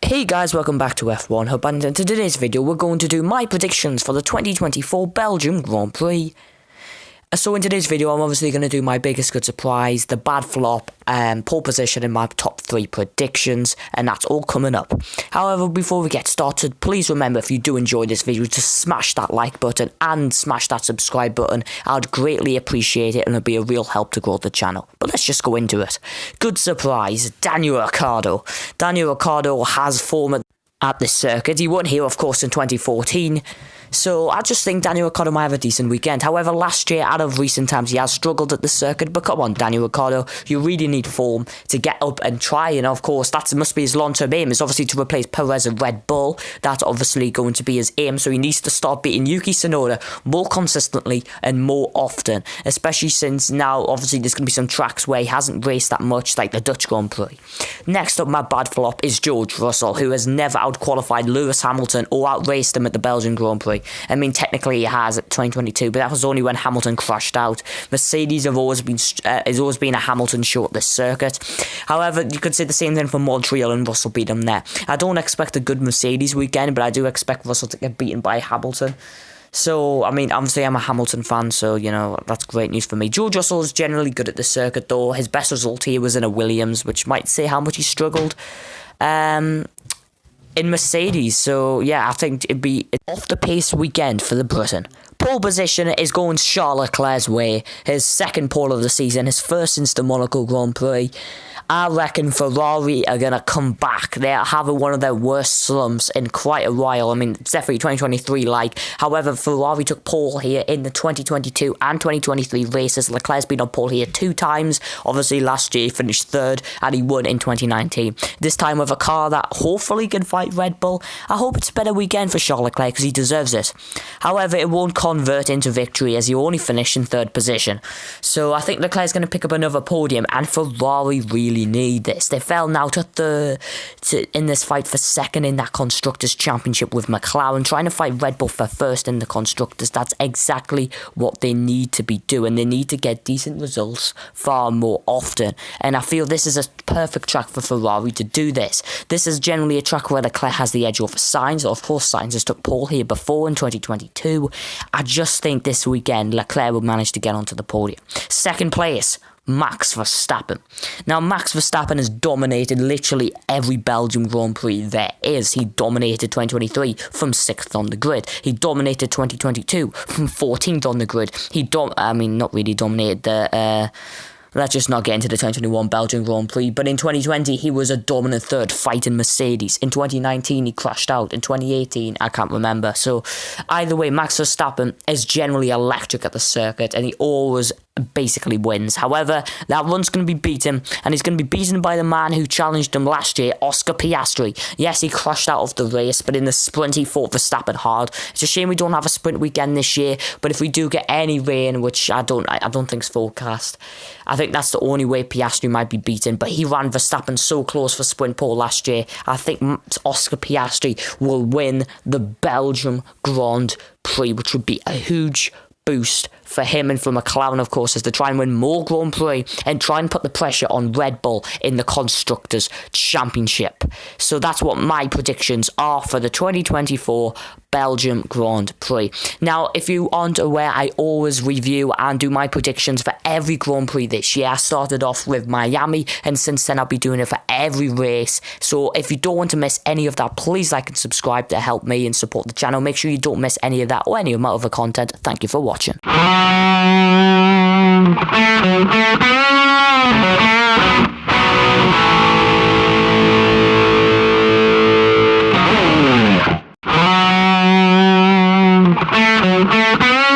Hey guys, welcome back to F1 Hub, and in today's video we're going to do my predictions for the 2024 Belgian Grand Prix. So in today's video I'm obviously going to do my biggest good surprise, the bad flop, pole position in my top 3 predictions, and that's all coming up. However, before we get started, please remember, if you do enjoy this video, to smash that like button and smash that subscribe button. I'd greatly appreciate it and it'd be a real help to grow the channel. But let's just go into it. Good surprise, Daniel Ricciardo. Daniel Ricciardo has form at this circuit. He won here, of course, in 2014. So I just think Daniel Ricciardo might have a decent weekend. However, last year, out of recent times, he has struggled at the circuit. But come on, Daniel Ricciardo, you really need form to get up and try. And of course, that must be his long-term aim, is obviously to replace Perez at Red Bull. That's obviously going to be his aim. So he needs to start beating Yuki Tsunoda more consistently and more often. Especially since now, obviously, there's going to be some tracks where he hasn't raced that much, like the Dutch Grand Prix. Next up, my bad flop is George Russell, who has never outqualified Lewis Hamilton or outraced him at the Belgian Grand Prix. I mean, technically he has at 2022, but that was only when Hamilton crashed out. Mercedes have always been a Hamilton show at this circuit. However, you could say the same thing for Montreal, and Russell beat him there. I don't expect a good Mercedes weekend, but I do expect Russell to get beaten by Hamilton. So, I mean, obviously I'm a Hamilton fan, so, you know, that's great news for me. George Russell is generally good at the circuit, though. His best result here was in a Williams, which might say how much he struggled in Mercedes. So, yeah, I think it'd be an off-the-pace weekend for the Briton. Pole position is going Charles Leclerc's way. His second pole of the season, his first since the Monaco Grand Prix. I reckon Ferrari are going to come back. They're having one of their worst slumps in quite a while. I mean, it's definitely 2023-like. However, Ferrari took pole here in the 2022 and 2023 races. Leclerc's been on pole here 2 times. Obviously, last year he finished 3rd, and he won in 2019. This time with a car that hopefully can fight Red Bull. I hope it's a better weekend for Charles Leclerc, because he deserves it. However, it won't convert into victory, as he only finished in 3rd position. So I think Leclerc's going to pick up another podium, and Ferrari really need this. They fell now in this fight for 2nd in that Constructors' Championship with McLaren, trying to fight Red Bull for 1st in the Constructors. That's exactly what they need to be doing. They need to get decent results far more often, and I feel this is a perfect track for Ferrari to do this. This is generally a track where Leclerc has the edge over Sainz. Of course, Sainz has took pole here before in 2022. I just think this weekend Leclerc will manage to get onto the podium. 2nd place, Max Verstappen. Now, Max Verstappen has dominated literally every Belgian Grand Prix there is. He dominated 2023 from 6th on the grid. He dominated 2022 from 14th on the grid. Not really dominated the... Let's just not get into the 2021 Belgian Grand Prix. But in 2020, he was a dominant 3rd, fighting Mercedes. In 2019, he crashed out. In 2018, I can't remember. So, either way, Max Verstappen is generally electric at the circuit, and he always basically wins. However, that run's going to be beaten, and he's going to be beaten by the man who challenged him last year, Oscar Piastri. Yes, he crashed out of the race, but in the sprint, he fought Verstappen hard. It's a shame we don't have a sprint weekend this year, but if we do get any rain, which I don't think's forecast, I think that's the only way Piastri might be beaten. But he ran Verstappen so close for sprint pole last year. I think Oscar Piastri will win the Belgian Grand Prix, which would be a huge boost for him and for McLaren, of course, as they try and win more Grand Prix and try and put the pressure on Red Bull in the Constructors' Championship. So that's what my predictions are for the 2024 Belgian Grand Prix. Now, if you aren't aware, I always review and do my predictions for every Grand Prix this year. I started off with Miami, and since then I'll be doing it for every race. So if you don't want to miss any of that, please like and subscribe to help me and support the channel. Make sure you don't miss any of that or any of my other content. Thank you for watching.